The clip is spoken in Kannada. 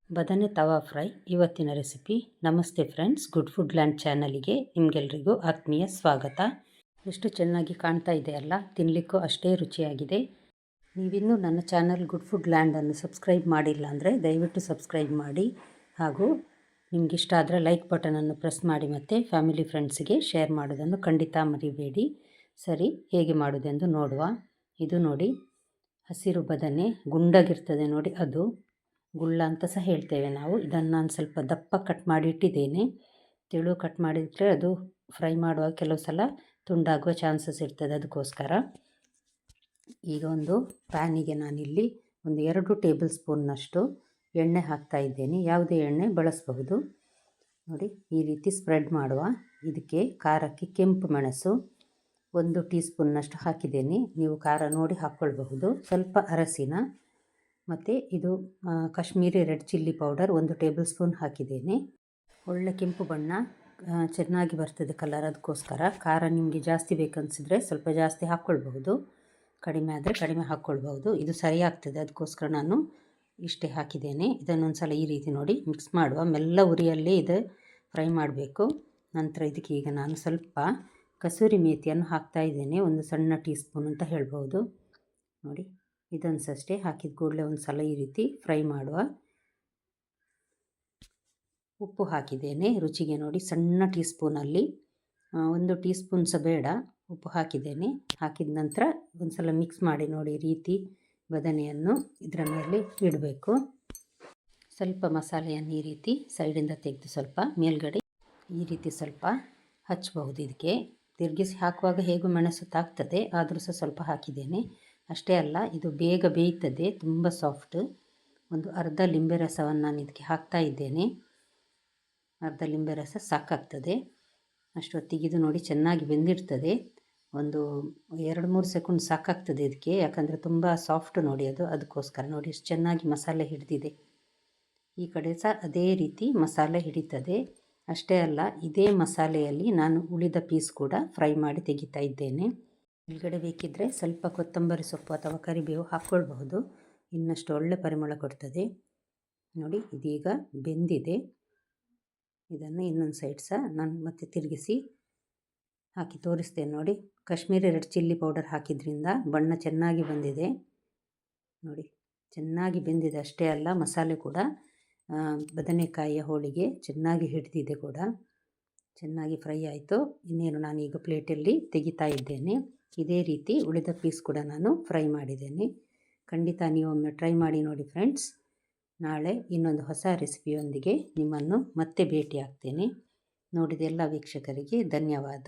ಬದನೆ ತವಾ ಫ್ರೈ ಇವತ್ತಿನ ರೆಸಿಪಿ. ನಮಸ್ತೆ ಫ್ರೆಂಡ್ಸ್, ಗುಡ್ ಫುಡ್ ಲ್ಯಾಂಡ್ ಚಾನಲಿಗೆ ನಿಮಗೆಲ್ರಿಗೂ ಆತ್ಮೀಯ ಸ್ವಾಗತ. ಎಷ್ಟು ಚೆನ್ನಾಗಿ ಕಾಣ್ತಾ ಇದೆ ಅಲ್ಲ, ತಿನ್ನಲಿಕ್ಕೂ ಅಷ್ಟೇ ರುಚಿಯಾಗಿದೆ. ನೀವಿನ್ನೂ ನನ್ನ ಚಾನಲ್ ಗುಡ್ ಫುಡ್ ಲ್ಯಾಂಡನ್ನು ಸಬ್ಸ್ಕ್ರೈಬ್ ಮಾಡಿಲ್ಲ ಅಂದರೆ ದಯವಿಟ್ಟು ಸಬ್ಸ್ಕ್ರೈಬ್ ಮಾಡಿ, ಹಾಗೂ ನಿಮಗಿಷ್ಟ ಆದರೆ ಲೈಕ್ ಬಟನನ್ನು ಪ್ರೆಸ್ ಮಾಡಿ ಮತ್ತು ಫ್ಯಾಮಿಲಿ ಫ್ರೆಂಡ್ಸಿಗೆ ಶೇರ್ ಮಾಡೋದನ್ನು ಖಂಡಿತ ಮರಿಬೇಡಿ. ಸರಿ, ಹೇಗೆ ಮಾಡೋದೆಂದು ನೋಡುವ. ಇದು ನೋಡಿ, ಹಸಿರು ಬದನೆ ಗುಂಡಾಗಿರ್ತದೆ ನೋಡಿ, ಅದು ಗುಳ್ಳ ಅಂತ ಸಹ ಹೇಳ್ತೇವೆ ನಾವು. ಇದನ್ನು ನಾನು ಸ್ವಲ್ಪ ದಪ್ಪ ಕಟ್ ಮಾಡಿ ಇಟ್ಟಿದ್ದೇನೆ. ತೆಳು ಕಟ್ ಮಾಡಿದರೆ ಅದು ಫ್ರೈ ಮಾಡುವಾಗ ಕೆಲವು ಸಲ ತುಂಡಾಗುವ ಚಾನ್ಸಸ್ ಇರ್ತದೆ, ಅದಕ್ಕೋಸ್ಕರ. ಈಗ ಒಂದು ಪ್ಯಾನಿಗೆ ನಾನಿಲ್ಲಿ ಒಂದು 2 ಟೇಬಲ್ ಸ್ಪೂನ್ನಷ್ಟು ಎಣ್ಣೆ ಹಾಕ್ತಾ ಇದ್ದೇನೆ. ಯಾವುದೇ ಎಣ್ಣೆ ಬಳಸಬಹುದು ನೋಡಿ. ಈ ರೀತಿ ಸ್ಪ್ರೆಡ್ ಮಾಡುವ. ಇದಕ್ಕೆ ಖಾರಕ್ಕೆ ಕೆಂಪು ಮೆಣಸು 1 ಟೀ ಸ್ಪೂನ್ನಷ್ಟು ಹಾಕಿದ್ದೇನೆ. ನೀವು ಖಾರ ನೋಡಿ ಹಾಕ್ಕೊಳ್ಬಹುದು. ಸ್ವಲ್ಪ ಅರಸಿನ ಮತ್ತು ಇದು Kashmiri red chilli powder 1 table spoon ಹಾಕಿದ್ದೇನೆ. ಒಳ್ಳೆ ಕೆಂಪು ಬಣ್ಣ ಚೆನ್ನಾಗಿ ಬರ್ತದೆ ಕಲರ್, ಅದಕ್ಕೋಸ್ಕರ. ಖಾರ ನಿಮಗೆ ಜಾಸ್ತಿ ಬೇಕನ್ನಿಸಿದ್ರೆ ಸ್ವಲ್ಪ ಜಾಸ್ತಿ ಹಾಕ್ಕೊಳ್ಬಹುದು, ಕಡಿಮೆ ಆದರೆ ಕಡಿಮೆ ಹಾಕ್ಕೊಳ್ಬಹುದು. ಇದು ಸರಿ ಆಗ್ತದೆ, ಅದಕ್ಕೋಸ್ಕರ ನಾನು ಇಷ್ಟೇ ಹಾಕಿದ್ದೇನೆ. ಇದನ್ನೊಂದು ಸಲ ಈ ರೀತಿ ನೋಡಿ ಮಿಕ್ಸ್ ಮಾಡುವ. ಮೆಲ್ಲ ಉರಿಯಲ್ಲೇ ಇದು ಫ್ರೈ ಮಾಡಬೇಕು. ನಂತರ ಇದಕ್ಕೆ ಈಗ ನಾನು ಸ್ವಲ್ಪ ಕಸೂರಿ ಮೇಥಿಯನ್ನು ಹಾಕ್ತಾ ಇದ್ದೇನೆ. 1 ಸಣ್ಣ ಟೀ ಸ್ಪೂನ್ ಅಂತ ಹೇಳ್ಬೋದು ನೋಡಿ. ಇದನ್ನು ಅಷ್ಟೇ ಹಾಕಿದ ಕೂಡಲೇ ಒಂದು ಸಲ ಈ ರೀತಿ ಫ್ರೈ ಮಾಡುವ. ಉಪ್ಪು ಹಾಕಿದ್ದೇನೆ ರುಚಿಗೆ ನೋಡಿ. ಸಣ್ಣ ಟೀ ಸ್ಪೂನಲ್ಲಿ 1 ಟೀ ಸ್ಪೂನ್ ಸಹ ಬೇಡ, ಉಪ್ಪು ಹಾಕಿದ್ದೇನೆ. ಹಾಕಿದ ನಂತರ ಒಂದು ಸಲ ಮಿಕ್ಸ್ ಮಾಡಿ ನೋಡಿ. ಈ ರೀತಿ ಬದನೆಯನ್ನು ಇದರ ಮೇಲೆ ಇಡಬೇಕು. ಸ್ವಲ್ಪ ಮಸಾಲೆಯನ್ನು ಈ ರೀತಿ ಸೈಡಿಂದ ತೆಗೆದು ಸ್ವಲ್ಪ ಮೇಲ್ಗಡೆ ಈ ರೀತಿ ಸ್ವಲ್ಪ ಹಚ್ಚಬಹುದು. ಇದಕ್ಕೆ ತಿರುಗಿಸಿ ಹಾಕುವಾಗ ಹೇಗೂ ಮೆಣಸು ತಾಗ್ತದೆ, ಆದರೂ ಸಹ ಸ್ವಲ್ಪ ಹಾಕಿದ್ದೇನೆ. ಅಷ್ಟೇ ಅಲ್ಲ, ಇದು ಬೇಗ ಬೇಯ್ತದೆ, ತುಂಬ ಸಾಫ್ಟ್. ಒಂದು ಅರ್ಧ ಲಿಂಬೆ ರಸವನ್ನು ನಾನು ಇದಕ್ಕೆ ಹಾಕ್ತಾ ಇದ್ದೇನೆ. ಅರ್ಧ ಲಿಂಬೆ ರಸ ಸಾಕಾಗ್ತದೆ. ಅಷ್ಟೊತ್ತಿಗೆ ಇದು ನೋಡಿ ಚೆನ್ನಾಗಿ ಬೆಂದಿರ್ತದೆ. ಒಂದು 2-3 ಸೆಕೆಂಡ್ ಸಾಕಾಗ್ತದೆ ಇದಕ್ಕೆ, ಯಾಕಂದರೆ ತುಂಬ ಸಾಫ್ಟ್ ನೋಡಿ ಅದು, ಅದಕ್ಕೋಸ್ಕರ. ನೋಡಿ ಎಷ್ಟು ಚೆನ್ನಾಗಿ ಮಸಾಲೆ ಹಿಡಿದಿದೆ. ಈ ಕಡೆ ಸಹ ಅದೇ ರೀತಿ ಮಸಾಲೆ ಹಿಡಿತದೆ. ಅಷ್ಟೇ ಅಲ್ಲ, ಇದೇ ಮಸಾಲೆಯಲ್ಲಿ ನಾನು ಉಳಿದ ಪೀಸ್ ಕೂಡ ಫ್ರೈ ಮಾಡಿ ತೆಗಿತಾ ಇದ್ದೇನೆ. ಮೇಲ್ಗಡೆ ಬೇಕಿದ್ದರೆ ಸ್ವಲ್ಪ ಕೊತ್ತಂಬರಿ ಸೊಪ್ಪು ಅಥವಾ ಕರಿಬೇವು ಹಾಕ್ಕೊಳ್ಬಹುದು, ಇನ್ನಷ್ಟು ಒಳ್ಳೆ ಪರಿಮಳ ಕೊಡ್ತದೆ ನೋಡಿ. ಇದೀಗ ಬೆಂದಿದೆ. ಇದನ್ನು ಇನ್ನೊಂದು ಸೈಡ್ ಸಹ ನಾನು ಮತ್ತೆ ತಿರುಗಿಸಿ ಹಾಕಿ ತೋರಿಸ್ತೇನೆ ನೋಡಿ. ಕಾಶ್ಮೀರಿ ರೆಡ್ ಚಿಲ್ಲಿ ಪೌಡರ್ ಹಾಕಿದ್ರಿಂದ ಬಣ್ಣ ಚೆನ್ನಾಗಿ ಬಂದಿದೆ ನೋಡಿ, ಚೆನ್ನಾಗಿ ಬೆಂದಿದೆ. ಅಷ್ಟೇ ಅಲ್ಲ, ಮಸಾಲೆ ಕೂಡ ಬದನೆಕಾಯಿಯ ಹೋಳಿಗೆ ಚೆನ್ನಾಗಿ ಹಿಡಿದಿದೆ ಕೂಡ, ಚೆನ್ನಾಗಿ ಫ್ರೈ ಆಯಿತು. ಇನ್ನೇನು ನಾನೀಗ ಪ್ಲೇಟಲ್ಲಿ ತೆಗಿತಾ ಇದ್ದೇನೆ. ಇದೇ ರೀತಿ ಉಳಿದ ಪೀಸ್ ಕೂಡ ನಾನು ಫ್ರೈ ಮಾಡಿದ್ದೇನೆ. ಖಂಡಿತ ನೀವೊಮ್ಮೆ ಟ್ರೈ ಮಾಡಿ ನೋಡಿ ಫ್ರೆಂಡ್ಸ್. ನಾಳೆ ಇನ್ನೊಂದು ಹೊಸ ರೆಸಿಪಿಯೊಂದಿಗೆ ನಿಮ್ಮನ್ನು ಮತ್ತೆ ಭೇಟಿ ಆಗ್ತೇನೆ. ನೋಡಿದ ಎಲ್ಲ ವೀಕ್ಷಕರಿಗೆ ಧನ್ಯವಾದ.